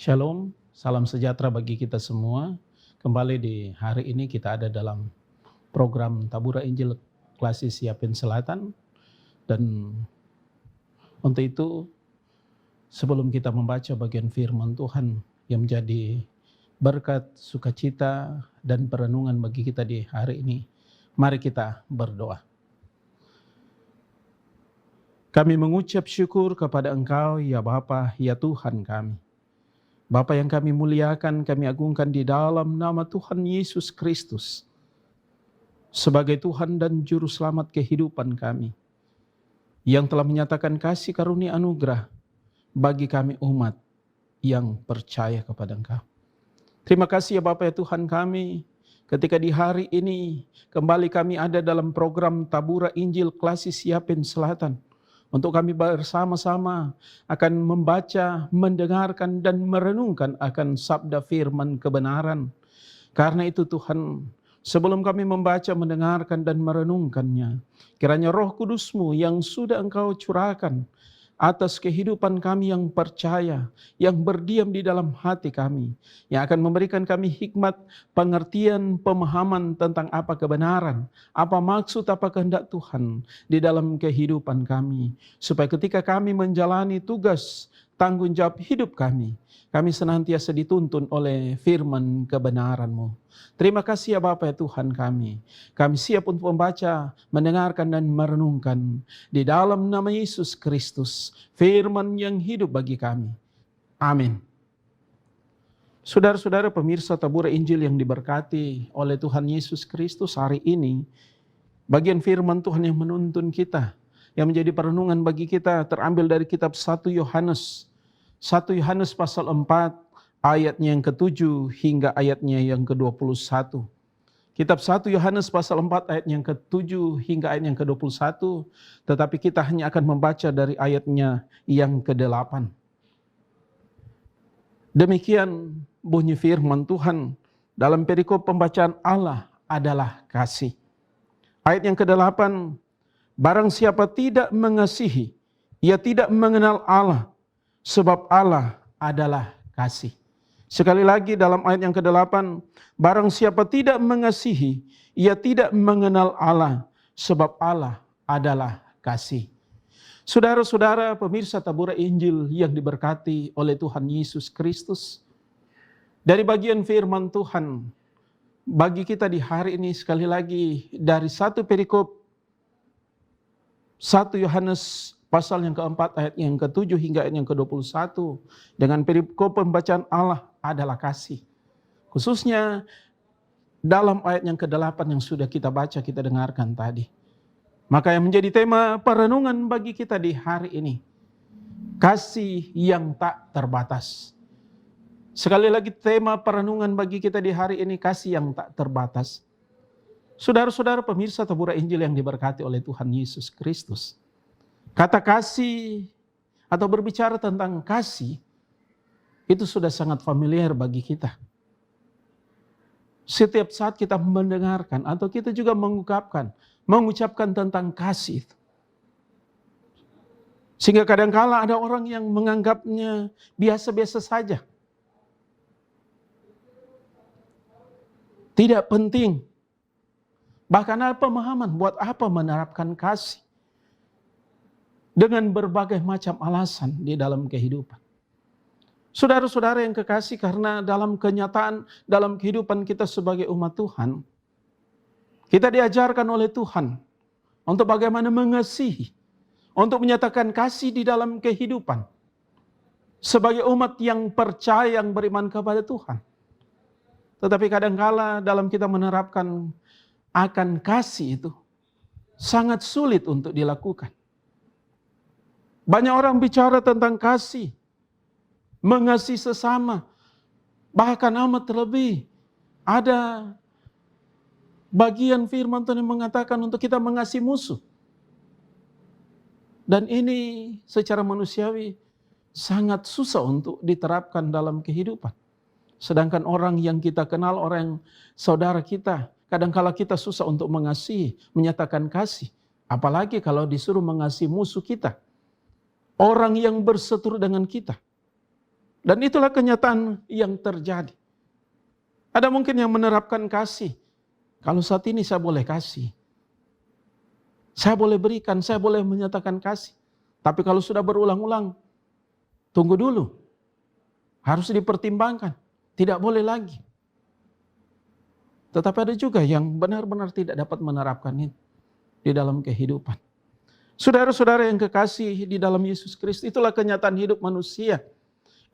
Shalom, salam sejahtera bagi kita semua. Kembali di hari ini kita ada dalam program Tabura Injil Klasis Yapin Selatan. Dan untuk itu, sebelum kita membaca bagian firman Tuhan yang menjadi berkat, sukacita, dan perenungan bagi kita di hari ini, mari kita berdoa. Kami mengucap syukur kepada Engkau, ya Bapa, ya Tuhan kami. Bapa yang kami muliakan, kami agungkan di dalam nama Tuhan Yesus Kristus sebagai Tuhan dan Juru Selamat kehidupan kami, yang telah menyatakan kasih karunia anugerah bagi kami umat yang percaya kepada Engkau. Terima kasih ya Bapa ya Tuhan kami, ketika di hari ini kembali kami ada dalam program Tabura Injil Klasis Yapin Selatan. Untuk kami bersama-sama akan membaca, mendengarkan, dan merenungkan akan sabda firman kebenaran. Karena itu Tuhan, sebelum kami membaca, mendengarkan, dan merenungkannya, kiranya Roh Kudus-Mu yang sudah Engkau curahkan atas kehidupan kami yang percaya, yang berdiam di dalam hati kami, yang akan memberikan kami hikmat, pengertian, pemahaman tentang apa kebenaran, apa maksud, apa kehendak Tuhan di dalam kehidupan kami, supaya ketika kami menjalani tugas tanggung jawab hidup kami senantiasa dituntun oleh firman kebenaran-Mu. Terima kasih ya Bapa ya Tuhan kami. Kami siap untuk membaca, mendengarkan, dan merenungkan di dalam nama Yesus Kristus, firman yang hidup bagi kami. Amin. Saudara-saudara pemirsa Tabura Injil yang diberkati oleh Tuhan Yesus Kristus, hari ini bagian firman Tuhan yang menuntun kita, yang menjadi perenungan bagi kita, terambil dari kitab 1 Yohanes. 1 Yohanes pasal 4 ayatnya yang ke-7 hingga ayatnya yang ke-21. Kitab 1 Yohanes pasal 4 ayat yang ke-7 hingga ayat yang ke-21. Tetapi kita hanya akan membaca dari ayatnya yang ke-8. Demikian bunyi firman Tuhan dalam perikop pembacaan Allah adalah kasih. Ayat yang ke-8, barang siapa tidak mengasihi, ia tidak mengenal Allah, sebab Allah adalah kasih. Sekali lagi dalam ayat yang ke-8, barang siapa tidak mengasihi, ia tidak mengenal Allah, sebab Allah adalah kasih. Saudara-saudara pemirsa Tabura Injil yang diberkati oleh Tuhan Yesus Kristus, dari bagian firman Tuhan bagi kita di hari ini sekali lagi dari satu perikop 1 Yohanes pasal yang keempat ayat yang ke-7 hingga ayat yang ke-21 dengan perikop pembacaan Allah adalah kasih. Khususnya dalam ayat yang ke-8 yang sudah kita baca, kita dengarkan tadi. Maka yang menjadi tema perenungan bagi kita di hari ini, kasih yang tak terbatas. Sekali lagi tema perenungan bagi kita di hari ini, kasih yang tak terbatas. Saudara-saudara pemirsa Tabura Injil yang diberkati oleh Tuhan Yesus Kristus, kata kasih atau berbicara tentang kasih itu sudah sangat familiar bagi kita. Setiap saat kita mendengarkan atau kita juga mengucapkan tentang kasih. Sehingga kadangkala ada orang yang menganggapnya biasa-biasa saja. Tidak penting. Bahkan ada pemahaman buat apa menerapkan kasih. Dengan berbagai macam alasan di dalam kehidupan. Saudara-saudara yang kekasih, karena dalam kenyataan, dalam kehidupan kita sebagai umat Tuhan, kita diajarkan oleh Tuhan untuk bagaimana mengasihi, untuk menyatakan kasih di dalam kehidupan. Sebagai umat yang percaya, yang beriman kepada Tuhan. Tetapi kadangkala dalam kita menerapkan akan kasih itu, sangat sulit untuk dilakukan. Banyak orang bicara tentang kasih, mengasihi sesama, bahkan amat terlebih. Ada bagian firman Tuhan yang mengatakan untuk kita mengasihi musuh. Dan ini secara manusiawi sangat susah untuk diterapkan dalam kehidupan. Sedangkan orang yang kita kenal, orang yang saudara kita, kadangkala kita susah untuk mengasihi, menyatakan kasih. Apalagi kalau disuruh mengasihi musuh kita. Orang yang berseteru dengan kita. Dan itulah kenyataan yang terjadi. Ada mungkin yang menerapkan kasih. Kalau saat ini saya boleh kasih, saya boleh berikan, saya boleh menyatakan kasih. Tapi kalau sudah berulang-ulang, tunggu dulu. Harus dipertimbangkan. Tidak boleh lagi. Tetapi ada juga yang benar-benar tidak dapat menerapkan itu di dalam kehidupan. Saudara-saudara yang kekasih di dalam Yesus Kristus, itulah kenyataan hidup manusia.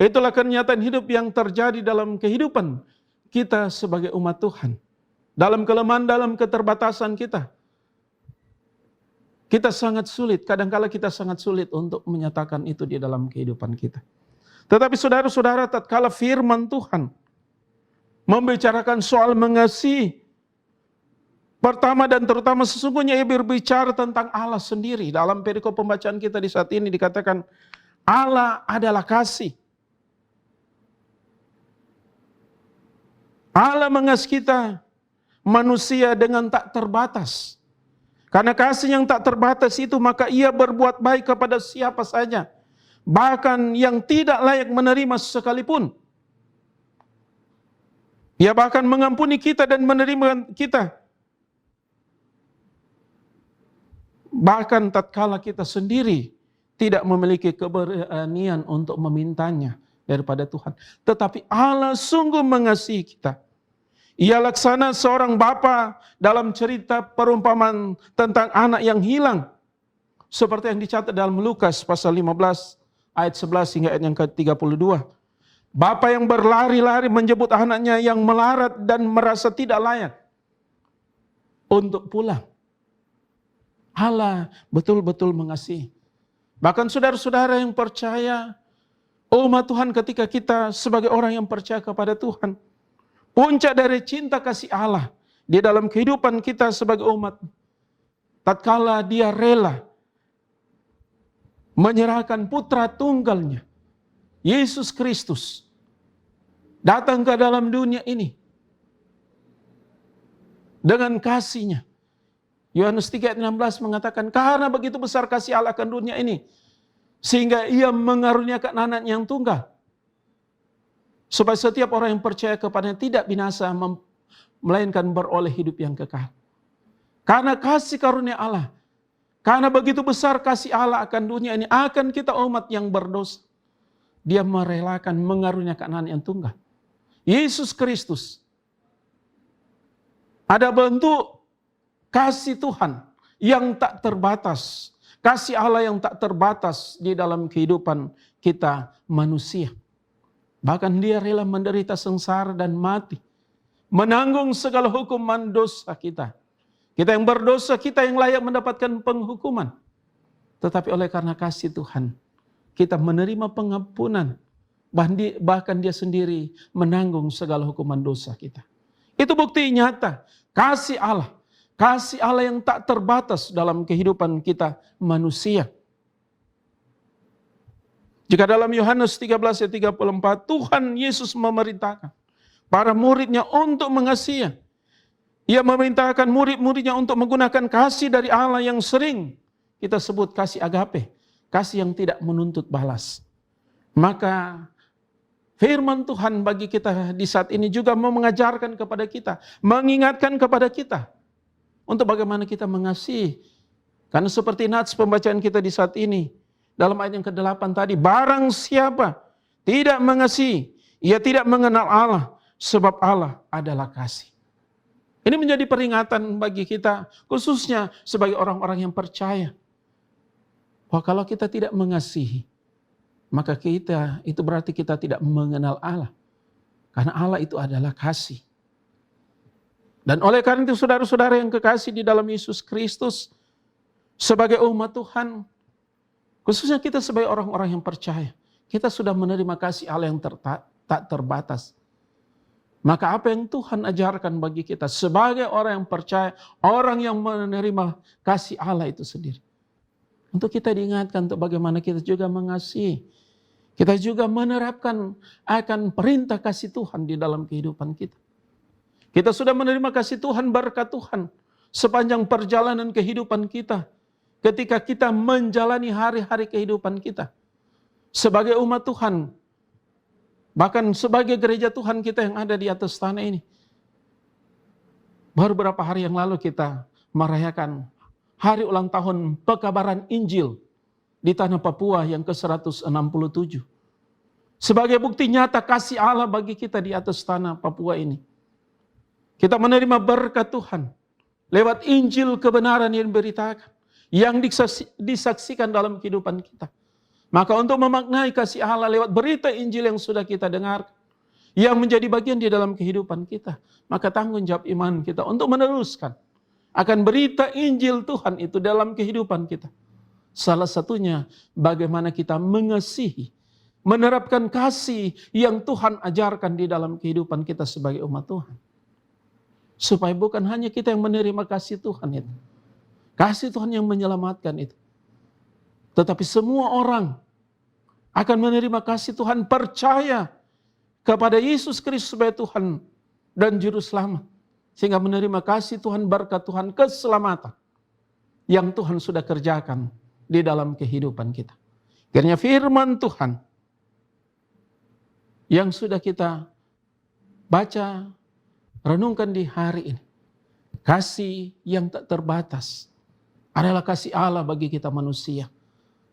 Itulah kenyataan hidup yang terjadi dalam kehidupan kita sebagai umat Tuhan. Dalam kelemahan, dalam keterbatasan kita. Kita sangat sulit, kadangkala kita sangat sulit untuk menyatakan itu di dalam kehidupan kita. Tetapi saudara-saudara, tatkala firman Tuhan membicarakan soal mengasihi, pertama dan terutama sesungguhnya ia berbicara tentang Allah sendiri. Dalam perikop pembacaan kita di saat ini dikatakan, Allah adalah kasih. Allah mengasihi kita, manusia dengan tak terbatas. Karena kasih yang tak terbatas itu, maka ia berbuat baik kepada siapa saja. Bahkan yang tidak layak menerima sekalipun. Ia bahkan mengampuni kita dan menerima kita. Bahkan tatkala kita sendiri tidak memiliki keberanian untuk memintanya daripada Tuhan. Tetapi Allah sungguh mengasihi kita. Ia laksana seorang bapa dalam cerita perumpamaan tentang anak yang hilang. Seperti yang dicatat dalam Lukas pasal 15 ayat 11 hingga ayat yang ke-32. Bapa yang berlari-lari menjemput anaknya yang melarat dan merasa tidak layak untuk pulang. Allah betul-betul mengasihi. Bahkan saudara-saudara yang percaya, umat Tuhan, ketika kita sebagai orang yang percaya kepada Tuhan, puncak dari cinta kasih Allah di dalam kehidupan kita sebagai umat, tatkala Dia rela menyerahkan putra tunggalnya, Yesus Kristus, datang ke dalam dunia ini dengan kasih-Nya. Yohanes 3 ayat 16 mengatakan, karena begitu besar kasih Allah akan dunia ini, sehingga Ia mengaruniakan anak yang tunggal, supaya setiap orang yang percaya kepadanya tidak binasa, melainkan beroleh hidup yang kekal. Karena kasih karunia Allah, karena begitu besar kasih Allah akan dunia ini, akan kita umat yang berdosa, Dia merelakan mengaruniakan anak yang tunggal, Yesus Kristus. Ada bentuk kasih Tuhan yang tak terbatas, kasih Allah yang tak terbatas di dalam kehidupan kita manusia. Bahkan Dia rela menderita sengsara dan mati, menanggung segala hukuman dosa kita. Kita yang berdosa, kita yang layak mendapatkan penghukuman. Tetapi oleh karena kasih Tuhan, kita menerima pengampunan. Bahkan Dia sendiri menanggung segala hukuman dosa kita. Itu bukti nyata kasih Allah. Kasih Allah yang tak terbatas dalam kehidupan kita manusia. Jika dalam Yohanes 13 ayat 34, Tuhan Yesus memerintahkan para murid-Nya untuk mengasihi. Ia memerintahkan murid-murid-Nya untuk menggunakan kasih dari Allah yang sering kita sebut kasih agape, kasih yang tidak menuntut balas. Maka firman Tuhan bagi kita di saat ini juga mau mengajarkan kepada kita, mengingatkan kepada kita untuk bagaimana kita mengasihi. Karena seperti nats pembacaan kita di saat ini, dalam ayat yang ke-8 tadi, barang siapa tidak mengasihi, ia tidak mengenal Allah, sebab Allah adalah kasih. Ini menjadi peringatan bagi kita, khususnya sebagai orang-orang yang percaya, bahwa kalau kita tidak mengasihi, maka itu berarti kita tidak mengenal Allah. Karena Allah itu adalah kasih. Dan oleh karena itu saudara-saudara yang kekasih di dalam Yesus Kristus, sebagai umat Tuhan, khususnya kita sebagai orang-orang yang percaya, kita sudah menerima kasih Allah yang tak terbatas. Maka apa yang Tuhan ajarkan bagi kita sebagai orang yang percaya, orang yang menerima kasih Allah itu sendiri, untuk kita diingatkan untuk bagaimana kita juga mengasihi. Kita juga menerapkan akan perintah kasih Tuhan di dalam kehidupan kita. Kita sudah menerima kasih Tuhan, berkat Tuhan sepanjang perjalanan kehidupan kita. Ketika kita menjalani hari-hari kehidupan kita sebagai umat Tuhan, Bahkan sebagai gereja Tuhan kita yang ada di atas tanah ini, baru beberapa hari yang lalu kita merayakan hari ulang tahun pekabaran Injil di tanah Papua yang ke-167. Sebagai bukti nyata kasih Allah bagi kita di atas tanah Papua ini. Kita menerima berkat Tuhan lewat Injil kebenaran yang diberitakan, yang disaksikan dalam kehidupan kita. Maka untuk memaknai kasih Allah lewat berita Injil yang sudah kita dengar, yang menjadi bagian di dalam kehidupan kita, maka tanggung jawab iman kita untuk meneruskan akan berita Injil Tuhan itu dalam kehidupan kita. Salah satunya bagaimana kita mengasihi, menerapkan kasih yang Tuhan ajarkan di dalam kehidupan kita sebagai umat Tuhan. Supaya bukan hanya kita yang menerima kasih Tuhan itu, kasih Tuhan yang menyelamatkan itu, tetapi semua orang akan menerima kasih Tuhan, percaya kepada Yesus Kristus sebagai Tuhan dan Juru Selamat. Sehingga menerima kasih Tuhan, berkat Tuhan, keselamatan yang Tuhan sudah kerjakan di dalam kehidupan kita. Kiranya firman Tuhan yang sudah kita baca, renungkan di hari ini, kasih yang tak terbatas adalah kasih Allah bagi kita manusia.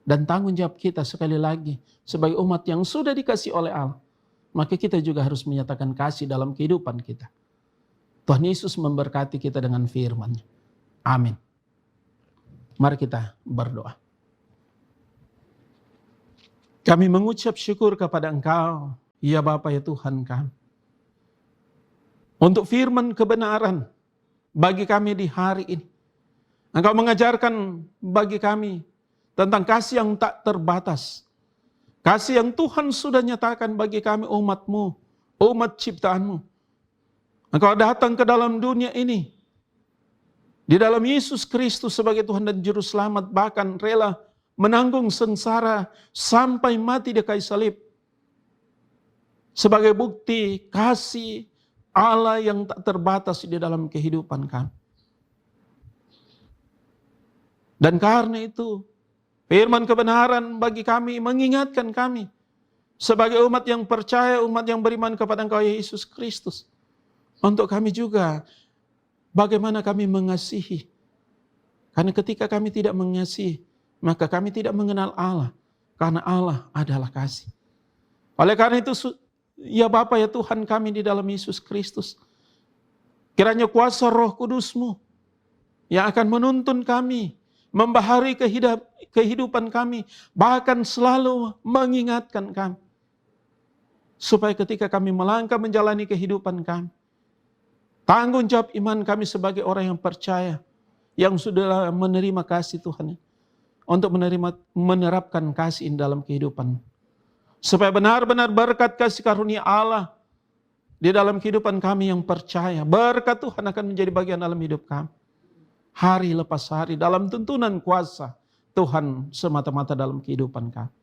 Dan tanggung jawab kita sekali lagi sebagai umat yang sudah dikasih oleh Allah, maka kita juga harus menyatakan kasih dalam kehidupan kita. Tuhan Yesus memberkati kita dengan firman-Nya. Amin. Mari kita berdoa. Kami mengucap syukur kepada Engkau, ya Bapa ya Tuhan kami, untuk firman kebenaran bagi kami di hari ini. Engkau mengajarkan bagi kami tentang kasih yang tak terbatas. Kasih yang Tuhan sudah nyatakan bagi kami umat-Mu, umat ciptaan-Mu. Engkau datang ke dalam dunia ini, di dalam Yesus Kristus sebagai Tuhan dan Juru Selamat, bahkan rela menanggung sengsara sampai mati di kayu salib. Sebagai bukti kasih Allah yang tak terbatas di dalam kehidupan kami. Dan karena itu, firman kebenaran bagi kami mengingatkan kami sebagai umat yang percaya, umat yang beriman kepada Engkau Yesus Kristus. Untuk kami juga bagaimana kami mengasihi. Karena ketika kami tidak mengasihi, maka kami tidak mengenal Allah. Karena Allah adalah kasih. Oleh karena itu, ya Bapa ya Tuhan kami di dalam Yesus Kristus, kiranya kuasa Roh Kudus-Mu yang akan menuntun kami, membahari kehidupan kami, bahkan selalu mengingatkan kami. Supaya ketika kami melangkah menjalani kehidupan kami, tanggung jawab iman kami sebagai orang yang percaya, yang sudah menerima kasih Tuhan, untuk menerapkan kasih dalam kehidupan. Supaya benar-benar berkat kasih karunia Allah di dalam kehidupan kami yang percaya, berkat Tuhan akan menjadi bagian dalam hidup kami. Hari lepas hari dalam tuntunan kuasa Tuhan semata-mata dalam kehidupan kami.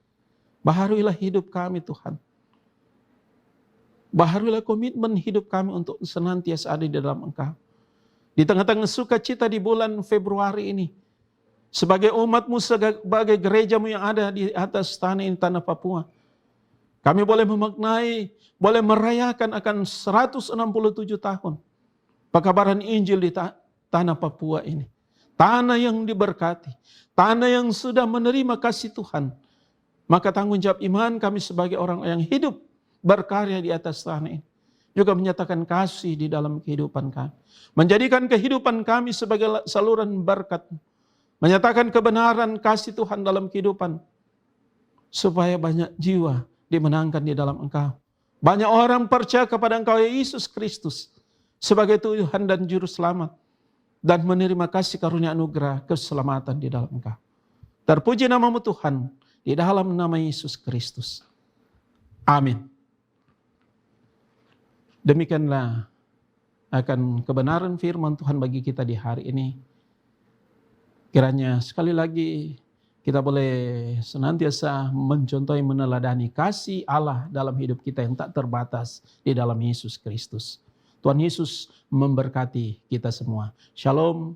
Baharuilah hidup kami Tuhan. Baharuilah komitmen hidup kami untuk senantiasa ada di dalam Engkau. Di tengah-tengah sukacita di bulan Februari ini, sebagai umat-Mu, sebagai gereja-Mu yang ada di atas tanah ini, tanah Papua, kami boleh memaknai, boleh merayakan akan 167 tahun pekabaran Injil di tanah Papua ini. Tanah yang diberkati, tanah yang sudah menerima kasih Tuhan. Maka tanggung jawab iman kami sebagai orang yang hidup berkarya di atas tanah ini, juga menyatakan kasih di dalam kehidupan kami. Menjadikan kehidupan kami sebagai saluran berkat, menyatakan kebenaran kasih Tuhan dalam kehidupan, supaya banyak jiwa dimenangkan di dalam Engkau. Banyak orang percaya kepada Engkau Yesus Kristus sebagai Tuhan dan Juru Selamat, dan menerima kasih karunia anugerah keselamatan di dalam Engkau. Terpuji nama-Mu Tuhan, di dalam nama Yesus Kristus. Amin. Demikianlah akan kebenaran firman Tuhan bagi kita di hari ini. Kiranya sekali lagi kita boleh senantiasa mencontohi, meneladani kasih Allah dalam hidup kita yang tak terbatas di dalam Yesus Kristus. Tuhan Yesus memberkati kita semua. Shalom.